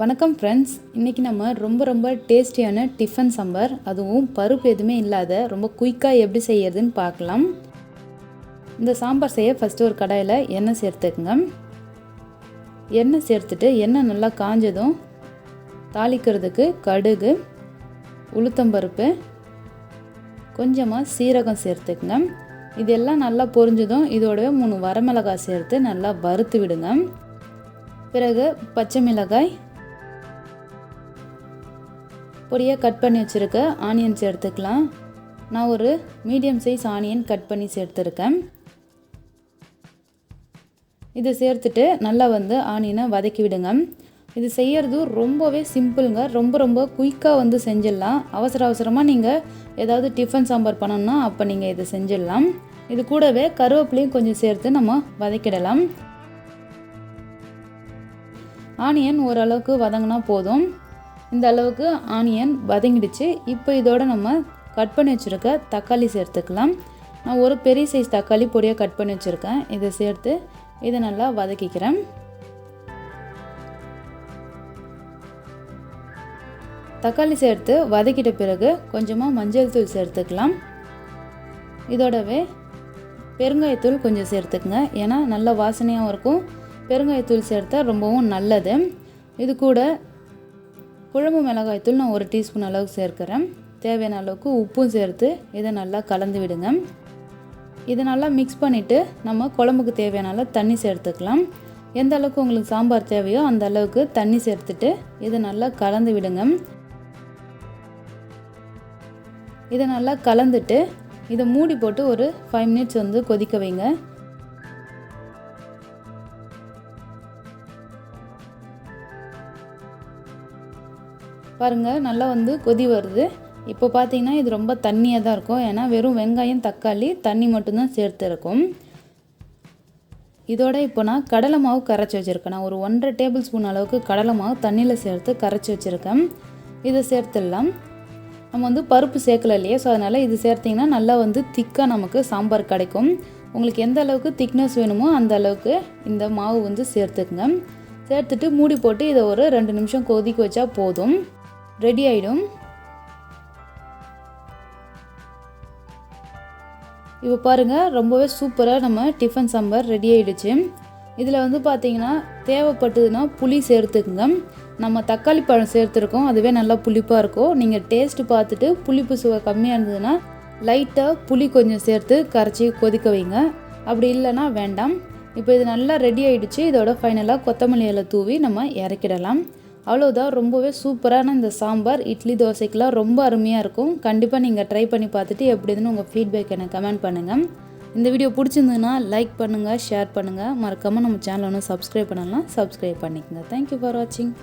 வணக்கம் ஃப்ரெண்ட்ஸ், இன்றைக்கி நம்ம ரொம்ப டேஸ்டியான டிஃபன் சாம்பார், அதுவும் பருப்பு எதுவுமே இல்லாத ரொம்ப குயிக்காக எப்படி செய்யறதுன்னு பார்க்கலாம். இந்த சாம்பார் செய்ய ஃபஸ்ட்டு ஒரு கடாயில் எண்ணெய் சேர்த்துக்குங்க. எண்ணெய் சேர்த்துட்டு எண்ணெய் நல்லா காஞ்சதும் தாளிக்கிறதுக்கு கடுகு, உளுத்தம்பருப்பு, கொஞ்சமாக சீரகம் சேர்த்துக்குங்க. இதெல்லாம் நல்லா பொரிஞ்சதும் இதோடவே 3 வரமிளகாய் சேர்த்து நல்லா வறுத்து விடுங்க. பிறகு பச்சை மிளகாய், பொடியாக கட் பண்ணி வச்சுருக்க ஆனியன் சேர்த்துக்கலாம். நான் ஒரு மீடியம் சைஸ் ஆனியன் கட் பண்ணி சேர்த்துருக்கேன். இதை சேர்த்துட்டு நல்லா ஆனியனை வதக்கி விடுங்க. இது செய்கிறது ரொம்பவே சிம்பிளுங்க. ரொம்ப குயிக்காக செஞ்சிடலாம். அவசரமாக நீங்கள் ஏதாவது டிஃபன் சாம்பார் பண்ணணும்னா அப்போ நீங்கள் இதை செஞ்சிடலாம். இது கூடவே கருவேப்பிலையும் கொஞ்சம் சேர்த்து நம்ம வதக்கிடலாம். ஆனியன் ஓரளவுக்கு வதங்கினா போதும். இந்த அளவுக்கு ஆனியன் வதங்கிடுச்சு. இப்போ இதோட நம்ம கட் பண்ணி வச்சுருக்க தக்காளி சேர்த்துக்கலாம். நான் ஒரு பெரிய சைஸ் தக்காளி பொடியாக கட் பண்ணி வச்சுருக்கேன். இதை சேர்த்து இதை நல்லா வதக்கிக்கிறேன். தக்காளி சேர்த்து வதக்கிட்ட பிறகு கொஞ்சமாக மஞ்சள் தூள் சேர்த்துக்கலாம். இதோடவே பெருங்காயத்தூள் கொஞ்சம் சேர்த்துக்குங்க. ஏன்னா நல்ல வாசனையாகவும் இருக்கும். பெருங்காயத்தூள் சேர்த்தா ரொம்பவும் நல்லது. இது கூட குழம்பு மிளகாய்த்தூள் நான் 1 டீஸ்பூன் அளவுக்கு சேர்க்கிறேன். தேவையான அளவுக்கு உப்பும் சேர்த்து இதை நல்லா கலந்து விடுங்க. இதை நல்லா மிக்ஸ் பண்ணிவிட்டு நம்ம குழம்புக்கு தேவையான அளவு தண்ணி சேர்த்துக்கலாம். எந்த அளவுக்கு உங்களுக்கு சாம்பார் தேவையோ அந்த அளவுக்கு தண்ணி சேர்த்துட்டு இதை நல்லா கலந்து விடுங்க. இதை நல்லா கலந்துட்டு இதை மூடி போட்டு ஒரு 5 மினிட்ஸ் கொதிக்க வைங்க. பாருங்கள், நல்லா கொதி வருது. இப்போ பார்த்தீங்கன்னா இது ரொம்ப தண்ணியாக தான் இருக்கும். ஏன்னா வெறும் வெங்காயம், தக்காளி, தண்ணி மட்டும்தான் சேர்த்துருக்கும். இதோட இப்போ நான் கடலை மாவு கரைச்சி வச்சுருக்கேன். நான் ஒரு 1.5 டேபிள் ஸ்பூன் அளவுக்கு கடலை மாவு தண்ணியில் சேர்த்து கரைச்சி வச்சுருக்கேன். இதை சேர்த்துடலாம். நம்ம பருப்பு சேர்க்கல இல்லையா, ஸோ அதனால் இது சேர்த்திங்கன்னா நல்லா திக்காக நமக்கு சாம்பார் கிடைக்கும். உங்களுக்கு எந்த அளவுக்கு திக்னஸ் வேணுமோ அந்த அளவுக்கு இந்த மாவு சேர்த்துக்குங்க. சேர்த்துட்டு மூடி போட்டு இதை ஒரு 2 நிமிஷம் கொதிக்க வச்சா போதும், ரெடி ஆகிடும். இப்போ பாருங்கள், ரொம்பவே சூப்பராக நம்ம டிஃபன் சாம்பார் ரெடி ஆகிடுச்சு. இதில் பார்த்தீங்கன்னா தேவைப்பட்டதுன்னா புளி சேர்த்துக்குங்க. நம்ம தக்காளி பழம் சேர்த்துருக்கோம், அதுவே நல்லா புளிப்பாக இருக்கும். நீங்கள் டேஸ்ட்டு பார்த்துட்டு புளிப்பு சுவை கம்மியாக இருந்ததுன்னா லைட்டாக புளி கொஞ்சம் சேர்த்து கரைச்சி கொதிக்க வைங்க. அப்படி இல்லைன்னா வேண்டாம். இப்போ இது நல்லா ரெடி ஆகிடுச்சு. இதோட ஃபைனலாக கொத்தமல்லி இலை தூவி நம்ம இறக்கிடலாம். அவ்வளோதான். ரொம்பவே சூப்பரான இந்த சாம்பார் இட்லி தோசைக்கெலாம் ரொம்ப அருமையாக இருக்கும். கண்டிப்பாக நீங்கள் ட்ரை பண்ணி பார்த்துட்டு எப்படி இதுன்னு உங்கள் ஃபீட்பேக் எனக்கு கமெண்ட் பண்ணுங்கள். இந்த வீடியோ பிடிச்சிருந்ததுன்னா லைக் பண்ணுங்கள், ஷேர் பண்ணுங்கள். மறக்காமல் நம்ம சேனலை சப்ஸ்கிரைப் பண்ணலாம், சப்ஸ்கிரைப் பண்ணிக்கோங்க. தேங்க்யூ ஃபார் வாட்சிங்.